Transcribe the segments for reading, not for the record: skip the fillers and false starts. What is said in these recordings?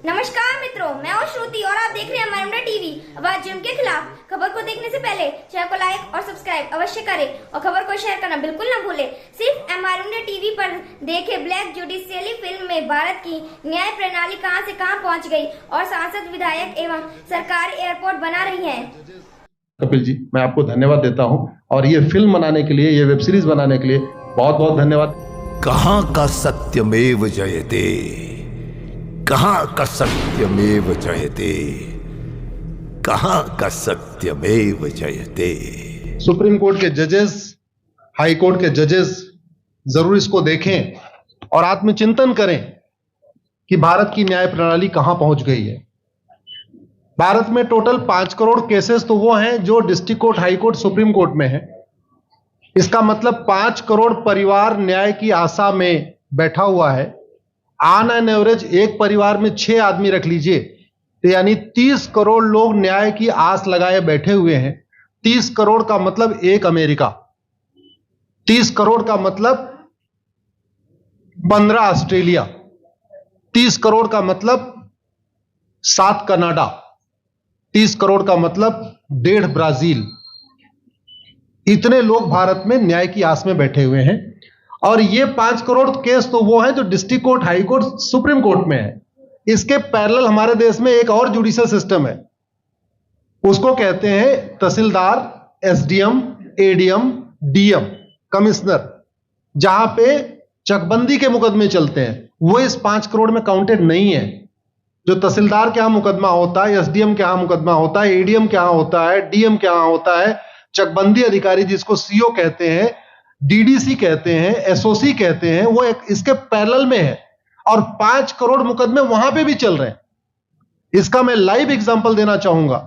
नमस्कार मित्रों, मैं हूं श्रुति और आप देख रहे हैं हमारा टीवी। अब आज जुर्म के खिलाफ खबर को देखने से पहले चैनल को लाइक और सब्सक्राइब अवश्य करें और खबर को शेयर करना बिल्कुल न भूलें। सिर्फ हमारा टीवी पर देखे ब्लैक जुडिशियली फिल्म में भारत की न्याय प्रणाली कहां से कहां पहुंच गई और सांसद, विधायक एवं सरकार एयरपोर्ट बना रही है। कपिल जी, मैं आपको धन्यवाद देता हूं और ये फिल्म बनाने के लिए, ये वेब सीरीज बनाने के लिए बहुत बहुत धन्यवाद। कहां का सत्यमेव जयते, कहां का सत्यमेव जयते, कहां का सत्यमेव जयते। सुप्रीम कोर्ट के जजेस, हाई कोर्ट के जजेस जरूर इसको देखें और आत्मचिंतन करें कि भारत की न्याय प्रणाली कहां पहुंच गई है। भारत में टोटल 5 करोड़ केसेस तो वो हैं जो district court, high court, supreme court में है। इसका मतलब 5 करोड़ परिवार न्याय की आशा में बैठा हुआ है। ऑन एन एवरेज एक परिवार में 6 आदमी रख लीजिए, तो यानी 30 करोड़ लोग न्याय की आस लगाए बैठे हुए हैं। 30 करोड़ का मतलब एक अमेरिका, 30 करोड़ का मतलब 15 ऑस्ट्रेलिया, 30 करोड़ का मतलब 7 कनाडा, 30 करोड़ का मतलब 1.5 ब्राजील। इतने लोग भारत में न्याय की आस में बैठे हुए हैं और ये 5 करोड़ केस तो वो हैं जो district court, high court, supreme court में है। इसके पैरेलल हमारे देश में एक और जुडिशियल सिस्टम है, उसको कहते हैं तहसीलदार, एसडीएम, एडीएम, डीएम, कमिश्नर, जहां पे चकबंदी के मुकदमे चलते हैं। वो इस 5 करोड़ में काउंटेड नहीं है। जो तहसीलदार के यहां मुकदमा होता है, एसडीएम के यहां मुकदमा होता है, एडीएम के यहां होता है, डीएम के यहां होता है, चकबंदी अधिकारी जिसको सीओ कहते हैं, डीडीसी कहते हैं, एसओसी कहते हैं, वो एक इसके पैरेलल में है और 5 करोड़ मुकदमे वहां पे भी चल रहे हैं। इसका मैं लाइव एग्जांपल देना चाहूंगा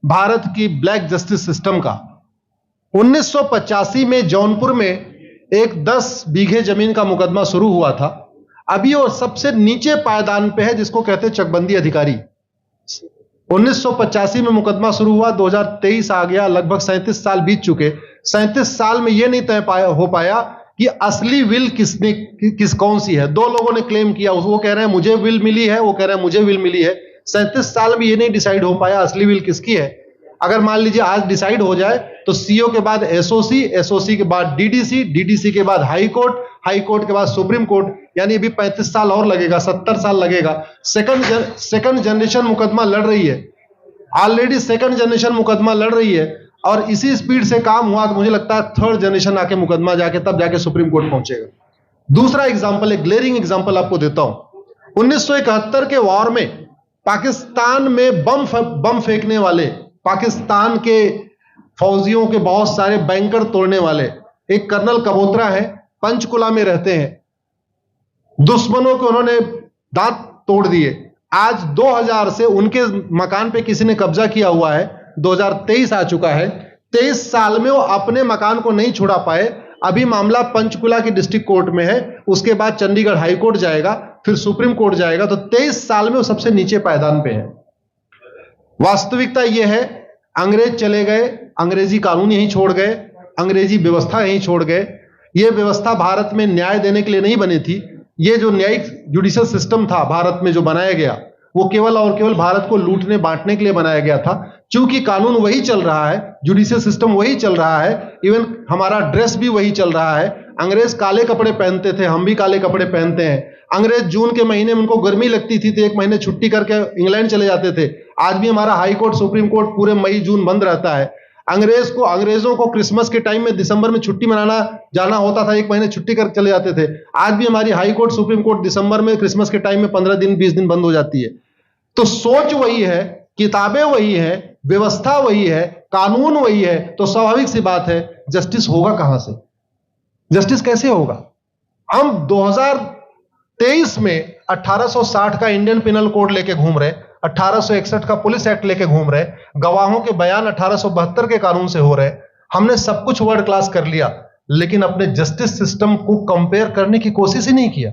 भारत की ब्लैक जस्टिस सिस्टम का। 1985 में जौनपुर में एक 10 बीघे जमीन का मुकदमा शुरू हुआ था। अभी वो सबसे नीचे पायदान पे है, जिसको कहते हैं चकबंदी अधिकारी। 1985 में मुकदमा शुरू हुआ, 2023 आ गया, लगभग 37 साल बीत चुके। 37 साल में यह नहीं तय हो पाया कि असली विल कौन सी है। 2 लोगों ने क्लेम किया, वो कह रहे हैं मुझे विल मिली है, वो कह रहे हैं मुझे विल मिली है। 37 साल में यह नहीं डिसाइड हो पाया असली विल किसकी है। अगर मान लीजिए आज डिसाइड हो जाए तो सीओ के बाद एसओसी, एसओसी के बाद डीडीसी, डीडीसी के बाद हाई कोर्ट, हाई कोर्ट के बाद सुप्रीम कोर्ट, यानी अभी 35 साल और लगेगा, 70 साल लगेगा। सेकंड जनरेशन मुकदमा लड़ रही है, ऑलरेडी सेकंड जनरेशन मुकदमा लड़ रही है और इसी स्पीड से काम हुआ तो मुझे लगता है थर्ड जनरेशन आके मुकदमा जाके तब जाके सुप्रीम कोर्ट पहुंचेगा। दूसरा एग्जांपल, एक ग्लेरिंग एग्जांपल आपको देता हूं। 1971 के वॉर में पाकिस्तान में बम फेंकने वाले, पाकिस्तान के फौजियों के बहुत सारे बैंकर तोड़ने वाले एक कर्नल कबोत्रा है, पंचकुला में रहते हैं। दुश्मनों को उन्होंने दांत तोड़ दिए। आज 2000 से उनके मकान पे किसी ने कब्जा किया हुआ है। 2023 आ चुका है, 23 साल में वो अपने मकान को नहीं छुड़ा पाए। अभी मामला पंचकुला की डिस्ट्रिक्ट कोर्ट में है, उसके बाद चंडीगढ़ हाई कोर्ट जाएगा, फिर सुप्रीम कोर्ट जाएगा। तो 23 साल में वो सबसे नीचे पायदान पे है। वास्तविकता यह है, अंग्रेज चले गए, अंग्रेजी कानून यहीं छोड़ गए, अंग्रेजी व्यवस्था यहीं छोड़ गए। यह व्यवस्था भारत में न्याय देने के लिए नहीं बनी थी। ये जो न्यायिक जुडिशियल सिस्टम था भारत में जो बनाया गया, वो केवल और केवल भारत को लूटने बांटने के लिए बनाया गया था। क्योंकि कानून वही चल रहा है, जुडिशियल सिस्टम वही चल रहा है, इवन हमारा ड्रेस भी वही चल रहा है। अंग्रेज काले कपड़े पहनते थे, हम भी काले कपड़े पहनते हैं। अंग्रेज जून के महीने में उनको गर्मी लगती थी तो 1 महीने छुट्टी करके इंग्लैंड चले जाते थे। आज भी हमारा हाई कोर्ट, सुप्रीम कोर्ट पूरे मई जून बंद रहता है। अंग्रेजों को क्रिसमस के टाइम में दिसंबर में छुट्टी मनाना जाना होता था, 1 महीने छुट्टी कर चले जाते थे। आज भी हमारी हाई कोर्ट, सुप्रीम कोर्ट दिसंबर में, क्रिसमस के टाइम में 15 दिन 20 दिन बंद हो जाती है। तो सोच वही है, किताबें वही है, व्यवस्था वही है, कानून वही है, तो स्वाभाविक सी बात है जस्टिस होगा कहां से? जस्टिस कैसे होगा? हम 2023 में 1860 का इंडियन पिनल कोड लेके घूम रहे, 1861 का पुलिस एक्ट लेके घूम रहे, गवाहों के बयान 1872 के कानून से हो रहे। हमने सब कुछ वर्ल्ड क्लास कर लिया, लेकिन अपने जस्टिस सिस्टम को कंपेयर करने की कोशिश ही नहीं किया।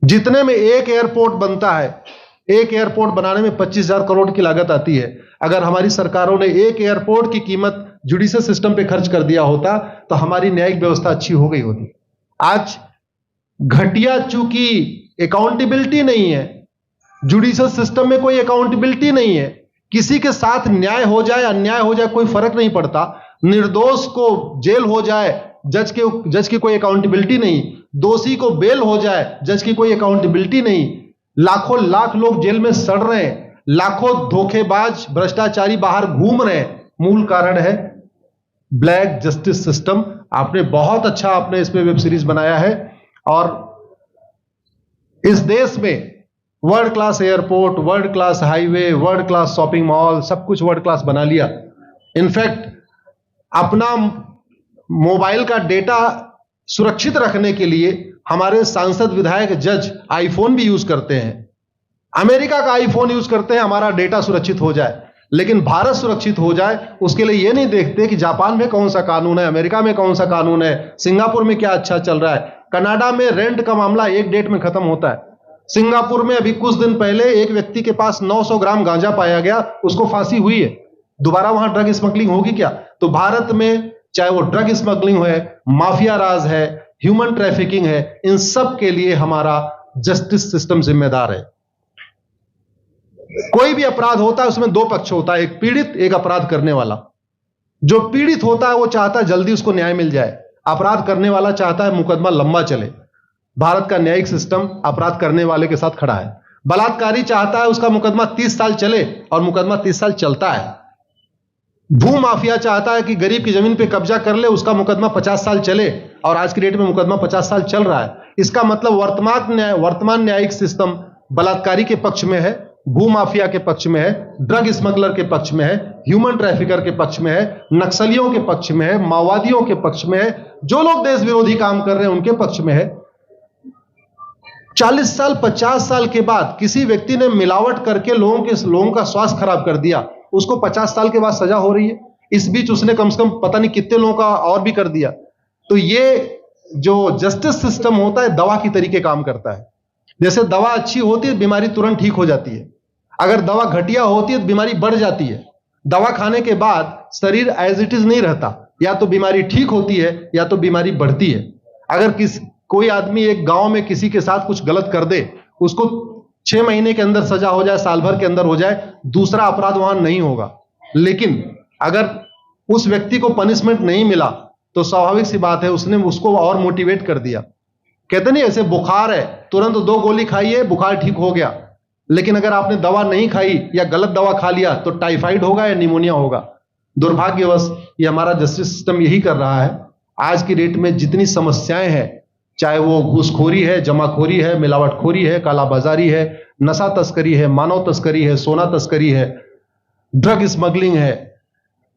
जितने में एक एयरपोर्ट बनता है, एक एयरपोर्ट बनाने में 25,000 करोड़ की लागत आती है। अगर हमारी सरकारों ने एक एयरपोर्ट की कीमत जुडिशियल सिस्टम पे खर्च कर दिया होता तो हमारी न्यायिक व्यवस्था अच्छी हो गई होती। आज घटिया, चूंकि अकाउंटेबिलिटी नहीं है, जुडिशियल सिस्टम में कोई अकाउंटेबिलिटी नहीं है। किसी के साथ न्याय हो जाए अन्याय हो जाए कोई फर्क नहीं पड़ता। निर्दोष को जेल हो जाए जज की कोई अकाउंटेबिलिटी नहीं, दोषी को बेल हो जाए जज की कोई अकाउंटेबिलिटी नहीं। लाखों लाख लोग जेल में सड़ रहे हैं, लाखों धोखेबाज भ्रष्टाचारी बाहर घूम रहे हैं। मूल कारण है ब्लैक जस्टिस सिस्टम। आपने बहुत अच्छा आपने इस पे वेब सीरीज बनाया है और इस देश में world class airport, world class highway, world class shopping mall, सब कुछ वर्ल्ड क्लास बना लिया। इनफैक्ट अपना मोबाइल का डेटा सुरक्षित रखने के लिए हमारे सांसद विधायक जज आईफोन भी यूज करते हैं। अमेरिका का आईफोन यूज करते हैं हमारा डेटा सुरक्षित हो जाए, लेकिन भारत सुरक्षित हो जाए उसके लिए यह नहीं देखते कि जापान में कौन सा कानून है, अमेरिका में कौन सा कानून है, सिंगापुर में क्या अच्छा चल रहा है। कनाडा में रेंट का मामला एक डेट में खत्म होता है। सिंगापुर में अभी कुछ दिन पहले एक व्यक्ति के पास 900 ग्राम गांजा पाया गया, उसको फांसी हुई है। दोबारा वहां ड्रग स्मगलिंग होगी क्या? तो भारत में चाहे वो ड्रग स्मगलिंग है, माफिया राज है, ह्यूमन ट्रैफिकिंग है, इन सब के लिए हमारा जस्टिस सिस्टम जिम्मेदार है। कोई भी अपराध होता है उसमें दो पक्ष होता है, एक पीड़ित एक अपराध करने वाला। जो पीड़ित होता है वो चाहता है जल्दी उसको न्याय मिल जाए, अपराध करने वाला चाहता है मुकदमा लंबा चले। भारत का न्यायिक सिस्टम अपराध करने वाले के साथ खड़ा है। बलात्कारी चाहता है उसका मुकदमा 30 साल चले और मुकदमा 30 साल चलता है। भू माफिया चाहता है कि गरीब की जमीन पे कब्जा कर ले, उसका मुकदमा 50 साल चले और आज की डेट में मुकदमा 50 साल चल रहा है। इसका मतलब वर्तमान न्यायिक सिस्टम बलात्कारी के पक्ष में है, भू माफिया के पक्ष में है, ड्रग स्मगलर के पक्ष में है, ह्यूमन ट्रैफिकर के पक्ष में है, नक्सलियों के पक्ष में है, माओवादियों के पक्ष में है, जो लोग देश विरोधी काम कर रहे हैं उनके पक्ष में है। 40 साल 50 साल के बाद किसी व्यक्ति ने मिलावट करके लोगों का स्वास्थ्य खराब कर दिया, उसको 50 साल के बाद सजा हो रही है। इस बीच उसने कम से कम पता नहीं कितने लोगों का और भी कर दिया। तो ये जो जस्टिस सिस्टम होता है दवा की तरीके काम करता है। जैसे दवा अच्छी होती है बीमारी तुरंत ठीक हो जाती है, अगर दवा घटिया होती है तो बीमारी बढ़ जाती है। दवा खाने के बाद शरीर एज इट इज नहीं रहता, या तो बीमारी ठीक होती है या तो बीमारी बढ़ती है। अगर कोई आदमी एक गांव में किसी के साथ कुछ गलत कर दे, उसको 6 महीने के अंदर सजा हो जाए, साल भर के अंदर हो जाए, दूसरा अपराध वहां नहीं होगा। लेकिन अगर उस व्यक्ति को पनिशमेंट नहीं मिला तो स्वाभाविक सी बात है उसने उसको और मोटिवेट कर दिया। कहते नहीं ऐसे बुखार है तुरंत 2 गोली खाइए बुखार ठीक हो गया, लेकिन अगर आपने दवा नहीं खाई या गलत दवा खा लिया तो टाइफाइड होगा या निमोनिया होगा। दुर्भाग्यवश ये हमारा जस्टिस सिस्टम यही कर रहा है। आज की डेट में जितनी समस्याएं हैं, चाहे वो घूसखोरी है, जमाखोरी है, मिलावटखोरी है, कालाबाजारी है, नशा तस्करी है, मानव तस्करी है, सोना तस्करी है, ड्रग स्मगलिंग है,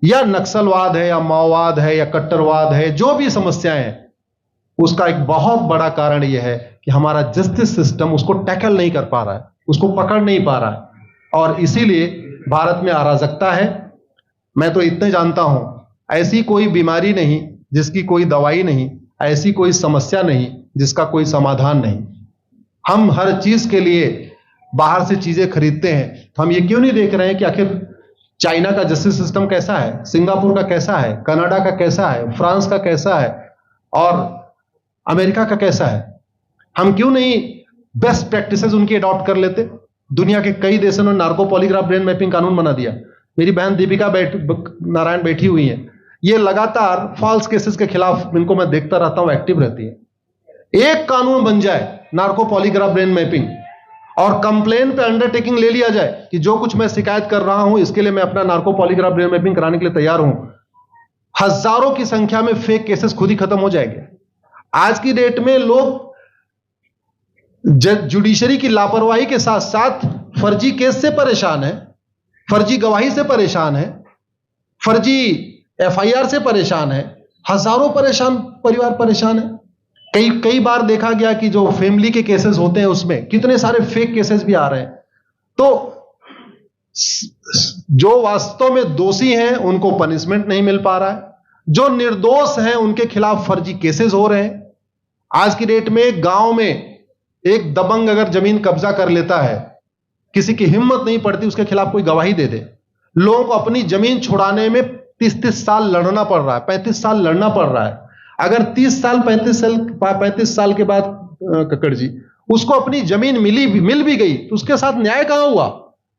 या नक्सलवाद है, या माओवाद है, या कट्टरवाद है, जो भी समस्याएं हैं, उसका एक बहुत बड़ा कारण यह है कि हमारा जस्टिस सिस्टम उसको टैकल नहीं कर पा रहा है, उसको पकड़ नहीं पा रहा है। और इसीलिए भारत में अराजकता है। मैं तो इतने जानता हूं, ऐसी कोई बीमारी नहीं जिसकी कोई दवाई नहीं, ऐसी कोई समस्या नहीं जिसका कोई समाधान नहीं। हम हर चीज के लिए बाहर से चीजें खरीदते हैं, तो हम ये क्यों नहीं देख रहे हैं कि आखिर चाइना का जस्टिस सिस्टम कैसा है, सिंगापुर का कैसा है, कनाडा का कैसा है, फ्रांस का कैसा है और अमेरिका का कैसा है। हम क्यों नहीं बेस्ट प्रैक्टिसेस उनकी अडॉप्ट कर लेते। दुनिया के कई देशों ने नार्को पॉलीग्राफ ब्रेन मैपिंग कानून बना दिया। मेरी बहन दीपिका नारायण बैठी हुई है, ये लगातार फॉल्स केसेस के खिलाफ, इनको मैं देखता रहता हूं, एक्टिव रहती है। एक कानून बन जाए नार्को पॉलीग्राफ ब्रेन मैपिंग और कंप्लेन पे अंडरटेकिंग ले लिया जाए कि जो कुछ मैं शिकायत कर रहा हूं इसके लिए मैं अपना नार्को पॉलीग्राफ ब्रेन मैपिंग कराने के लिए तैयार हूं, हजारों की संख्या में फेक केसेस खुद ही खत्म हो जाएंगे। आज की डेट में लोग जुडिशरी की लापरवाही के साथ साथ फर्जी केस से परेशान है, फर्जी गवाही से परेशान है, फर्जी एफआईआर से परेशान है, हजारों परिवार परेशान है। कई बार देखा गया कि जो फैमिली के केसेस होते हैं उसमें कितने सारे फेक केसेस भी आ रहे हैं। तो जो वास्तव में दोषी हैं उनको पनिशमेंट नहीं मिल पा रहा है, जो निर्दोष हैं उनके खिलाफ फर्जी केसेस हो रहे हैं। आज की डेट में गांव में एक दबंग अगर जमीन कब्जा कर लेता है, किसी की हिम्मत नहीं पड़ती उसके खिलाफ कोई गवाही दे दे। लोगों को अपनी जमीन छुड़ाने में 30-30 साल लड़ना पड़ रहा है, 35 साल लड़ना पड़ रहा है। अगर 30 साल 35 साल के बाद कक्कड़ जी उसको अपनी जमीन मिल भी गई तो उसके साथ न्याय कहां हुआ?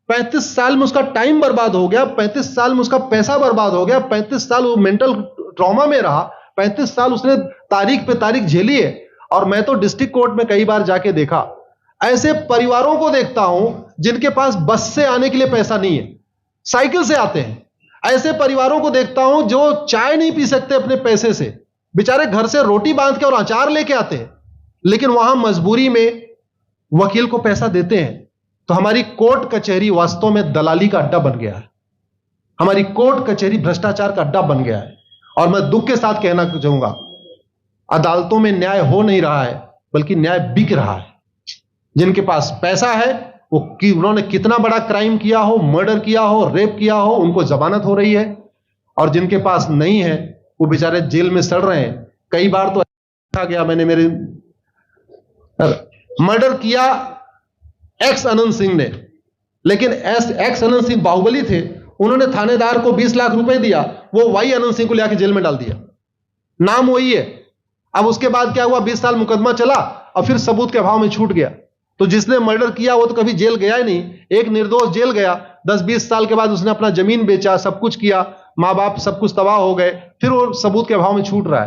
35 साल में उसका टाइम बर्बाद हो गया, 35 साल में उसका पैसा बर्बाद हो गया, 35 साल वो मेंटल ट्रॉमा में रहा, 35 साल उसने तारीख पे तारीख झेली है। और मैं तो डिस्ट्रिक्ट कोर्ट में कई बार जाके देखा, ऐसे परिवारों को देखता हूं जिनके पास बस से आने के लिए पैसा नहीं है, साइकिल से आते हैं। ऐसे परिवारों को देखता हूं जो चाय नहीं पी सकते अपने पैसे से, बेचारे घर से रोटी बांध के और अचार लेके आते हैं, लेकिन वहां मजबूरी में वकील को पैसा देते हैं। तो हमारी कोर्ट कचहरी वास्तव में दलाली का अड्डा बन गया है, हमारी कोर्ट कचहरी भ्रष्टाचार का अड्डा बन गया है। और मैं दुख के साथ कहना चाहूंगा, अदालतों में न्याय हो नहीं रहा है, बल्कि न्याय बिक रहा है। जिनके पास पैसा है वो उन्होंने कितना बड़ा क्राइम किया हो, मर्डर किया हो, रेप किया हो, उनको जमानत हो रही है, और जिनके पास नहीं है वो बेचारे जेल में सड़ रहे हैं। कई बार तो देखा गया, मैंने मेरे मर्डर किया एक्स अनंत सिंह ने, लेकिन एक्स अनंत सिंह बाहुबली थे, उन्होंने थानेदार को 20 लाख रुपए दिया, वो वाई अनंत सिंह को लेकर जेल में डाल दिया, नाम वही है। अब उसके बाद क्या हुआ, 20 साल मुकदमा चला और फिर सबूत के अभाव में छूट गया। तो जिसने मर्डर किया वो तो कभी जेल गया ही नहीं, एक निर्दोष जेल गया, 10-20 साल के बाद उसने अपना जमीन बेचा, सब कुछ किया, माँ बाप सब कुछ तबाह हो गए, फिर वो सबूत के अभाव में छूट रहा है।